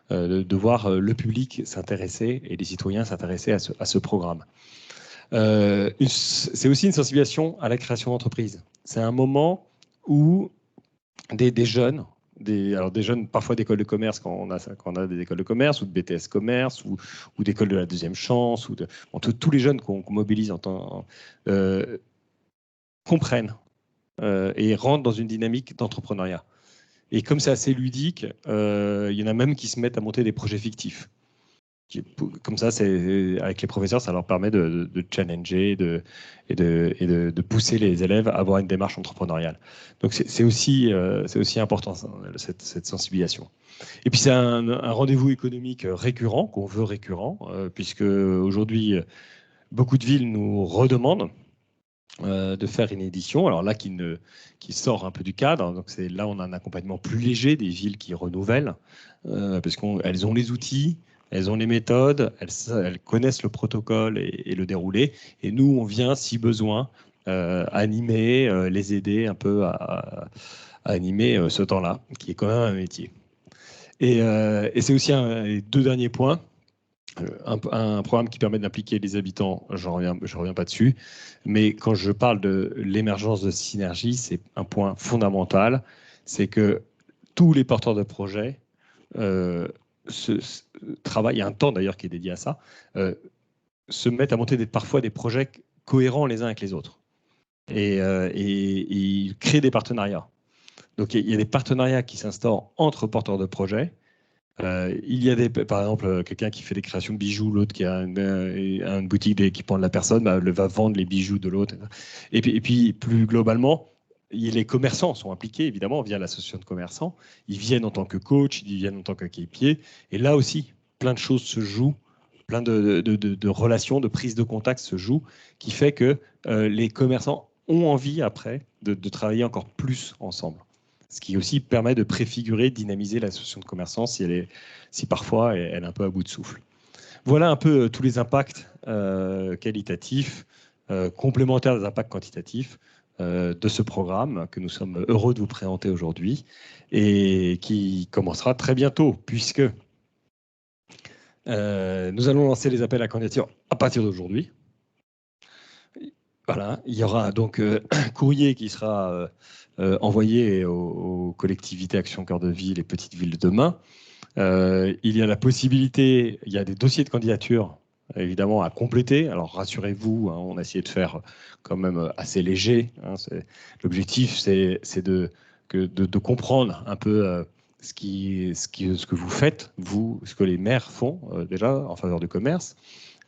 de voir le public s'intéresser et les citoyens s'intéresser à ce programme. C'est aussi une sensibilisation à la création d'entreprises. C'est un moment où des jeunes, des jeunes parfois d'écoles de commerce quand on a des écoles de commerce ou de BTS commerce ou d'écoles de la deuxième chance, tous les jeunes qu'on mobilise comprennent et rentrent dans une dynamique d'entrepreneuriat. Et comme c'est assez ludique, il y en a même qui se mettent à monter des projets fictifs. Comme ça, avec les professeurs, ça leur permet de challenger et de pousser les élèves à avoir une démarche entrepreneuriale. Donc c'est aussi important, cette sensibilisation. Et puis c'est un rendez-vous économique récurrent, qu'on veut récurrent, puisque aujourd'hui, beaucoup de villes nous redemandent de faire une édition, alors là qui sort un peu du cadre. Donc là on a un accompagnement plus léger des villes qui renouvellent, parce qu'elles ont les outils, elles ont les méthodes, elles connaissent le protocole et le déroulé, et nous on vient si besoin animer, les aider un peu à animer ce temps-là, qui est quand même un métier. Et c'est aussi les deux derniers points. Un programme qui permet d'impliquer les habitants, je reviens pas dessus, mais quand je parle de l'émergence de synergie, c'est un point fondamental, c'est que tous les porteurs de projets travaillent, il y a un temps d'ailleurs qui est dédié à ça, se mettent à monter parfois des projets cohérents les uns avec les autres, et ils créent des partenariats. Donc il y a des partenariats qui s'instaurent entre porteurs de projets. Il y a par exemple, quelqu'un qui fait des créations de bijoux, l'autre qui a une boutique d'équipement de la personne, va vendre les bijoux de l'autre. Et puis, plus globalement, les commerçants sont impliqués, évidemment, via l'association de commerçants. Ils viennent en tant que coach, ils viennent en tant qu'équipier. Et là aussi, plein de choses se jouent, plein de relations, de prises de contact se jouent, qui fait que les commerçants ont envie, après, de travailler encore plus ensemble. Ce qui aussi permet de préfigurer, dynamiser l'association de commerçants si parfois elle est un peu à bout de souffle. Voilà un peu tous les impacts qualitatifs, complémentaires des impacts quantitatifs de ce programme que nous sommes heureux de vous présenter aujourd'hui et qui commencera très bientôt, puisque nous allons lancer les appels à candidature à partir d'aujourd'hui. Voilà, il y aura donc un courrier qui sera envoyé aux collectivités Action Cœur de Ville et Petites Villes de demain, Il y a la possibilité, il y a des dossiers de candidature évidemment à compléter. Alors rassurez-vous, hein, on a essayé de faire quand même assez léger. Hein, l'objectif, c'est de comprendre un peu ce que vous faites, vous, ce que les maires font déjà en faveur du commerce.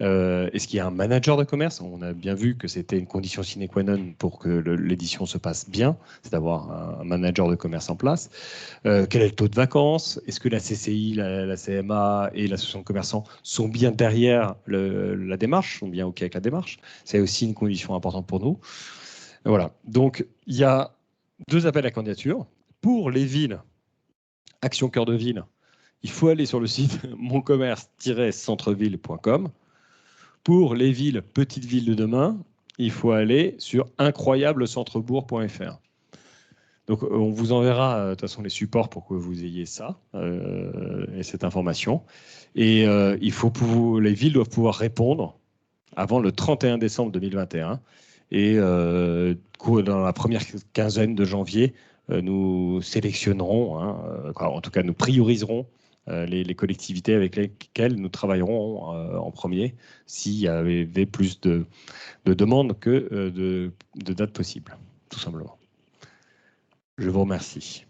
Est-ce qu'il y a un manager de commerce? On a bien vu que c'était une condition sine qua non pour que l'édition se passe bien, c'est d'avoir un manager de commerce en place. Quel est le taux de vacances? Est-ce que la CCI, la CMA et l'association de commerçants sont bien derrière la démarche, sont bien OK avec la démarche? C'est aussi une condition importante pour nous. Voilà. Donc, il y a 2 appels à candidature. Pour les villes, Action Cœur de Ville, il faut aller sur le site moncommerce-centreville.com. Pour les villes, petites villes de demain, il faut aller sur incroyablecentrebebourg.fr. Donc, on vous enverra de toute façon les supports pour que vous ayez ça et cette information. Et les villes doivent pouvoir répondre avant le 31 décembre 2021. Et dans la première quinzaine de janvier, nous sélectionnerons, en tout cas nous prioriserons les collectivités avec lesquelles nous travaillerons en premier s'il y avait plus de demandes que de dates possibles, tout simplement. Je vous remercie.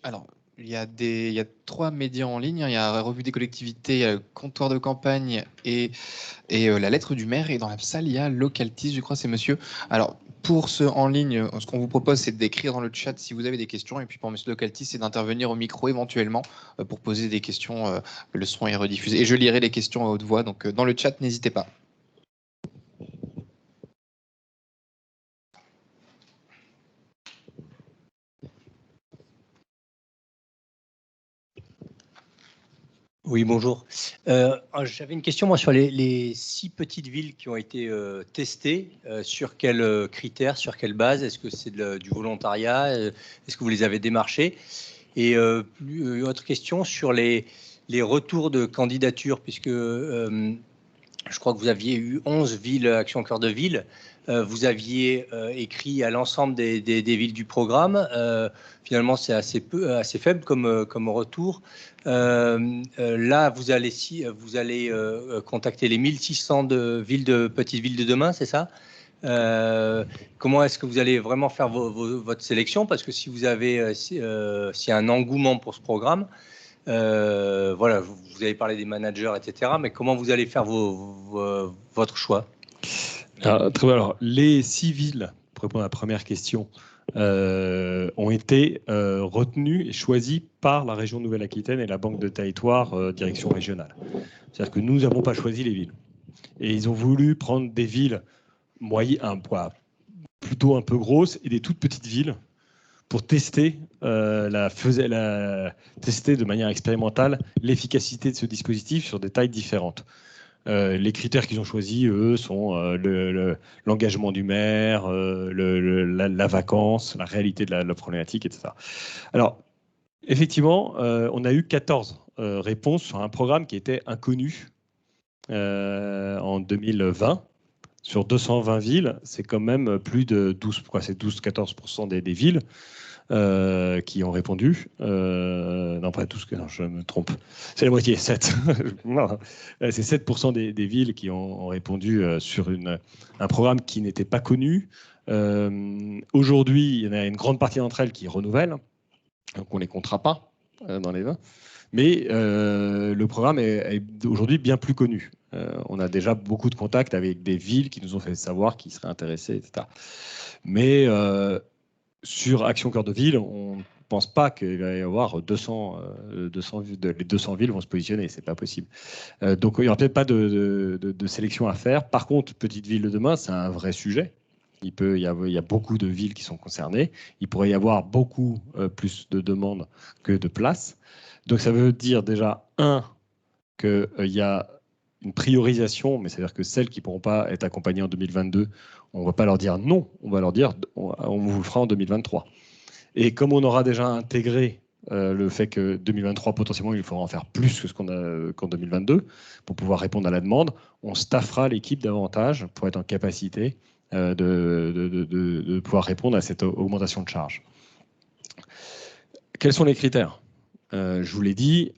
Alors, il y a 3 médias en ligne. Il y a la revue des collectivités, il y a le comptoir de campagne et la lettre du maire. Et dans la salle, il y a Localtis, je crois, c'est monsieur. Alors, pour ceux en ligne, ce qu'on vous propose, c'est d'écrire dans le chat si vous avez des questions. Et puis pour monsieur Localtis, c'est d'intervenir au micro éventuellement pour poser des questions. Le son est rediffusé. Et je lirai les questions à haute voix. Donc, dans le chat, n'hésitez pas. Oui, bonjour. J'avais une question moi, sur les 6 petites villes qui ont été testées. Sur quels critères, sur quelle base? Est-ce que c'est du volontariat? Est-ce que vous les avez démarchés? Et autre question sur les retours de candidature, puisque je crois que vous aviez eu 11 villes Action Cœur de Ville. Vous aviez écrit à l'ensemble des villes du programme. Finalement, c'est assez faible comme retour. Là, vous allez contacter les 1600 petites villes de demain, c'est ça? Comment est-ce que vous allez vraiment faire votre sélection? Parce que si vous avez, s'il y a un engouement pour ce programme, voilà, vous avez parlé des managers, etc. Mais comment vous allez faire votre choix? Très bien. Alors, les 6 villes, pour répondre à la première question, ont été retenues et choisies par la région Nouvelle-Aquitaine et la Banque de territoire direction régionale. C'est-à-dire que nous n'avons pas choisi les villes. Et ils ont voulu prendre des villes plutôt un peu grosses et des toutes petites villes pour tester, tester de manière expérimentale l'efficacité de ce dispositif sur des tailles différentes. Les critères qu'ils ont choisis, eux, sont l'engagement du maire, la vacance, la réalité de la problématique, etc. Alors, effectivement, on a eu 14 réponses sur un programme qui était inconnu en 2020. Sur 220 villes, c'est quand même plus de 12-14% des villes qui ont répondu. Non, pas tous, non, je me trompe. C'est la moitié, 7. C'est 7% des villes qui ont répondu sur un programme qui n'était pas connu. Aujourd'hui, il y en a une grande partie d'entre elles qui renouvellent, donc on ne les comptera pas dans les 20. Mais le programme est aujourd'hui bien plus connu. On a déjà beaucoup de contacts avec des villes qui nous ont fait savoir qu'ils seraient intéressés, etc. Mais sur Action Cœur de Ville, on ne pense pas qu'il va y avoir les 200 villes vont se positionner, c'est pas possible. Donc il n'y aura peut-être pas de sélection à faire. Par contre, Petite Ville de demain, c'est un vrai sujet. Il y a beaucoup de villes qui sont concernées. Il pourrait y avoir beaucoup plus de demandes que de places. Donc ça veut dire déjà, qu'il y a une priorisation, mais c'est-à-dire que celles qui ne pourront pas être accompagnées en 2022, on ne va pas leur dire non, on va leur dire on vous le fera en 2023. Et comme on aura déjà intégré le fait que 2023, potentiellement, il faudra en faire plus que ce qu'on a qu'en 2022 pour pouvoir répondre à la demande, on staffera l'équipe davantage pour être en capacité de pouvoir répondre à cette augmentation de charge. quels sont les critères? Je vous l'ai dit,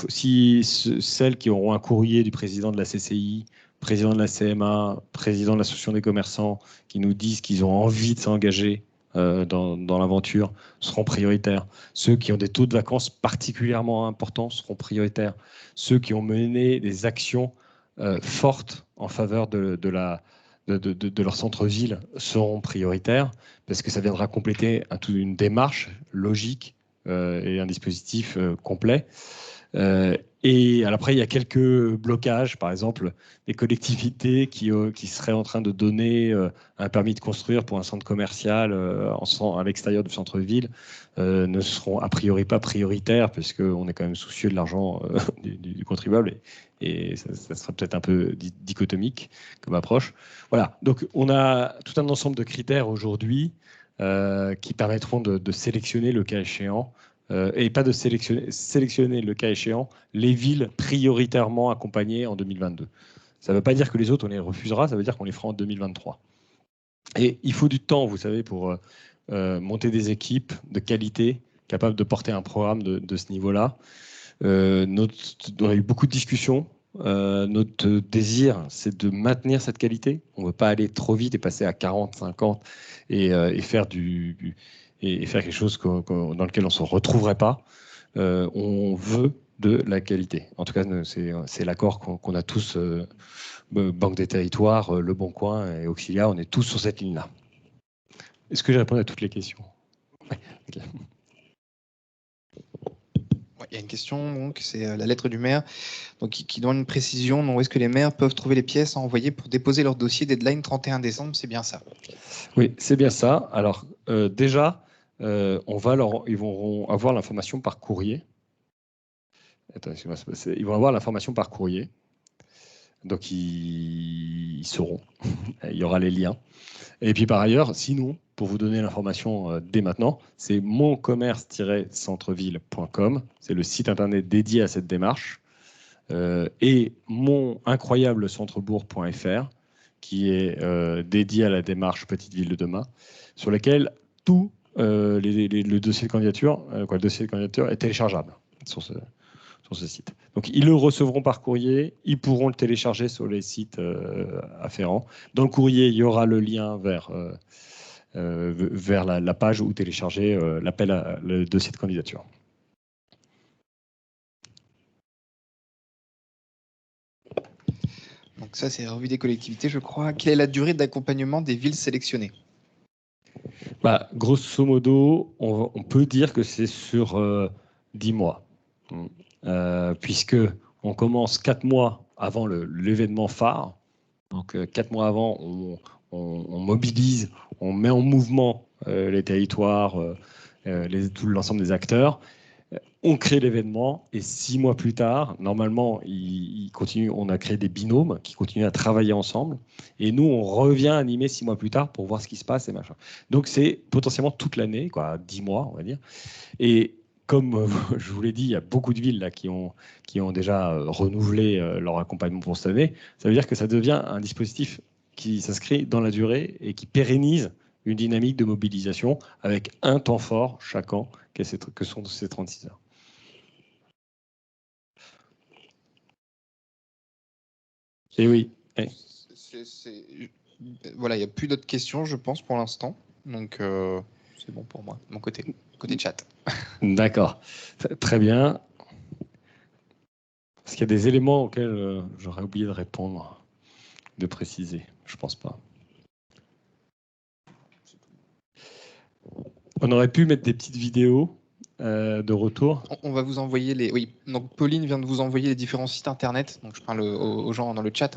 si celles qui auront un courrier du président de la CCI, président de la CMA, président de l'Association des commerçants, qui nous disent qu'ils ont envie de s'engager dans l'aventure, seront prioritaires. Ceux qui ont des taux de vacances particulièrement importants seront prioritaires. Ceux qui ont mené des actions fortes en faveur de leur centre-ville seront prioritaires, parce que ça viendra compléter une démarche logique et un dispositif complet. Et après, il y a quelques blocages, par exemple, des collectivités qui seraient en train de donner un permis de construire pour un centre commercial à l'extérieur du centre-ville, ne seront a priori pas prioritaires, puisqu'on est quand même soucieux de l'argent du contribuable, et ça sera peut-être un peu dichotomique comme approche. Voilà, donc on a tout un ensemble de critères aujourd'hui qui permettront de sélectionner le cas échéant, et pas de sélectionner le cas échéant les villes prioritairement accompagnées en 2022. Ça ne veut pas dire que les autres, on les refusera, ça veut dire qu'on les fera en 2023. Et il faut du temps, vous savez, pour monter des équipes de qualité capables de porter un programme de ce niveau-là. On a eu beaucoup de discussions. Notre désir, c'est de maintenir cette qualité. On ne veut pas aller trop vite et passer à 40, 50 et faire quelque chose dans lequel on ne se retrouverait pas. On veut de la qualité. En tout cas, c'est l'accord qu'on a tous, Banque des Territoires, Le Bon Coin et Auxilia, on est tous sur cette ligne-là. Est-ce que j'ai répondu à toutes les questions? Ouais, okay. Il y a une question, donc c'est la lettre du maire, donc qui demande une précision. Donc, où est-ce que les maires peuvent trouver les pièces à envoyer pour déposer leur dossier deadline 31 décembre? C'est bien ça? Oui, c'est bien ça. Alors déjà, ils vont avoir l'information par courrier. Attends, ils vont avoir l'information par courrier. Donc ils sauront. Il y aura les liens. Et puis par ailleurs, sinon, pour vous donner l'information dès maintenant, c'est moncommerce-centreville.com. C'est le site internet dédié à cette démarche. Et monincroyablecentrebebourg.fr, qui est dédié à la démarche Petite Ville de demain, sur lequel tout le dossier de candidature, le dossier de candidature est téléchargeable sur ce site. Donc ils le recevront par courrier, ils pourront le télécharger sur les sites afférents. Dans le courrier, il y aura le lien vers la page où télécharger le dossier de candidature. Donc ça, c'est revue des collectivités, je crois. Quelle est la durée d'accompagnement des villes sélectionnées? Grosso modo, on peut dire que c'est sur 10 mois. Puisque on commence 4 mois avant l'événement phare. Donc 4 mois avant, on mobilise, on met en mouvement les territoires, tout l'ensemble des acteurs. On crée l'événement et 6 mois plus tard, normalement, on a créé des binômes qui continuent à travailler ensemble. Et nous, on revient animer 6 mois plus tard pour voir ce qui se passe et machin. Donc c'est potentiellement toute l'année, 10 mois, on va dire. Et comme je vous l'ai dit, il y a beaucoup de villes là, qui ont déjà renouvelé leur accompagnement pour cette année. Ça veut dire que ça devient un dispositif qui s'inscrit dans la durée et qui pérennise une dynamique de mobilisation avec un temps fort chaque an, que sont ces 36 heures. Et oui. Voilà, il n'y a plus d'autres questions, je pense, pour l'instant. Donc, c'est bon pour moi, de mon côté chat. D'accord. Très bien. Est-ce qu'il y a des éléments auxquels j'aurais oublié de répondre, de préciser? Je ne pense pas. On aurait pu mettre des petites vidéos de retour. On va vous envoyer les... Oui, donc Pauline vient de vous envoyer les différents sites internet. Donc je parle aux gens dans le chat.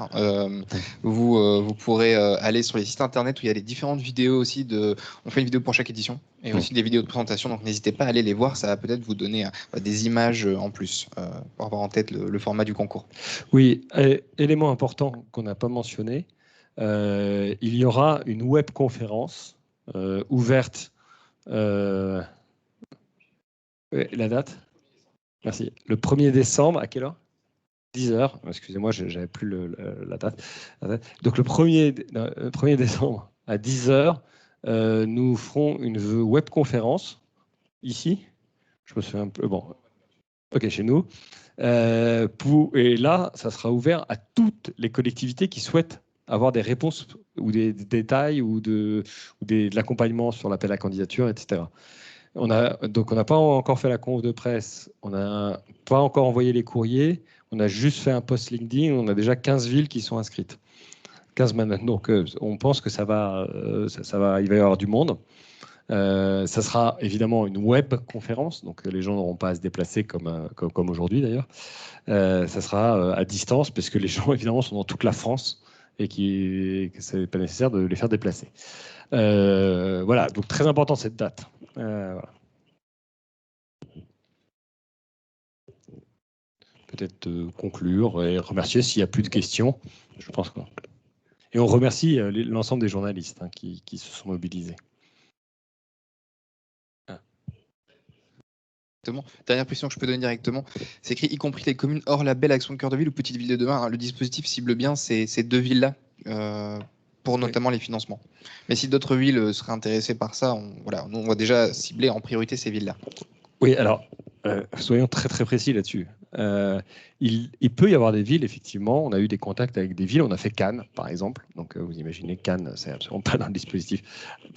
Vous pourrez aller sur les sites internet où il y a les différentes vidéos aussi. On fait une vidéo pour chaque édition et aussi des vidéos de présentation. Donc n'hésitez pas à aller les voir. Ça va peut-être vous donner des images en plus pour avoir en tête le format du concours. Oui, élément important qu'on n'a pas mentionné. Il y aura une webconférence ouverte. La date? Merci. Le 1er décembre, à quelle heure? 10h. Excusez-moi, je n'avais plus la date. Donc le 1er décembre à 10h, nous ferons une webconférence ici, Je me souviens un peu. Bon, ok, chez nous. Et là, ça sera ouvert à toutes les collectivités qui souhaitent avoir des réponses ou des détails ou de l'accompagnement sur l'appel à candidature, etc. Donc, on n'a pas encore fait la conf de presse, on n'a pas encore envoyé les courriers, on a juste fait un post LinkedIn, on a déjà 15 villes qui sont inscrites. 15 maintenant. Donc, on pense que il va y avoir du monde. Ça sera évidemment une web conférence, donc les gens n'auront pas à se déplacer comme aujourd'hui d'ailleurs. Ça sera à distance, parce que les gens évidemment sont dans toute la France et que ce n'est pas nécessaire de les faire déplacer. Voilà, donc très important cette date. Voilà. Peut-être conclure et remercier s'il n'y a plus de questions. Je pense que... Et on remercie l'ensemble des journalistes qui se sont mobilisés. Dernière précision que je peux donner directement, c'est écrit y compris les communes hors label Action Cœur de Ville ou Petites Villes de demain. Le dispositif cible bien ces deux villes-là pour notamment les financements. Mais si d'autres villes seraient intéressées par ça, on va déjà cibler en priorité ces villes-là. Oui, alors soyons très très précis là-dessus. Il peut y avoir des villes, effectivement. On a eu des contacts avec des villes. On a fait Cannes, par exemple. Donc, vous imaginez, Cannes, c'est absolument pas dans le dispositif.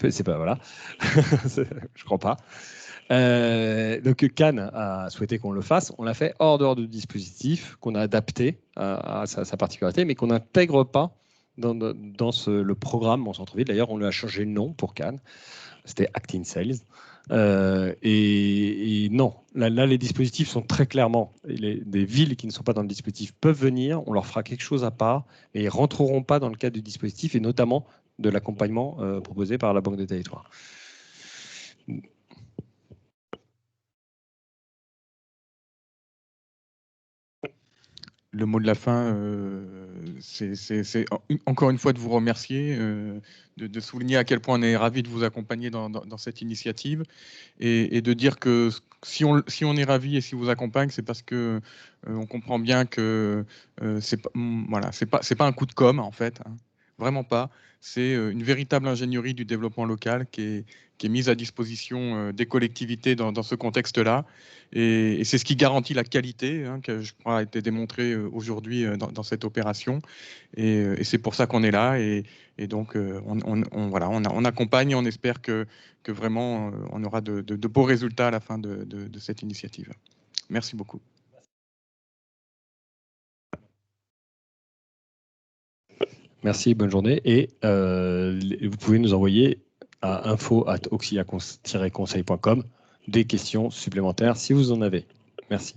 C'est pas, voilà. Je crois pas. Donc, Cannes a souhaité qu'on le fasse. On l'a fait hors dehors du dispositif, qu'on a adapté à sa particularité, mais qu'on n'intègre pas dans le programme en centre-ville. D'ailleurs, on lui a changé le nom pour Cannes. C'était Acting Sales. Et non, là, les dispositifs sont très clairement, des villes qui ne sont pas dans le dispositif peuvent venir, on leur fera quelque chose à part, et ils ne rentreront pas dans le cadre du dispositif, et notamment de l'accompagnement proposé par la Banque des Territoires. Le mot de la fin, c'est encore une fois de vous remercier, de souligner à quel point on est ravis de vous accompagner dans cette initiative, et de dire que si on est ravis et si on vous accompagne, c'est parce que on comprend bien que c'est pas un coup de com' en fait, hein, vraiment pas. C'est une véritable ingénierie du développement local qui est mise à disposition des collectivités dans ce contexte-là. Et c'est ce qui garantit la qualité, hein, que je crois a été démontré aujourd'hui dans cette opération. Et c'est pour ça qu'on est là. Et donc, on accompagne et on espère que vraiment on aura de beaux résultats à la fin de cette initiative. Merci beaucoup. Merci, bonne journée. Et vous pouvez nous envoyer à info@auxilia-conseil.com des questions supplémentaires si vous en avez. Merci.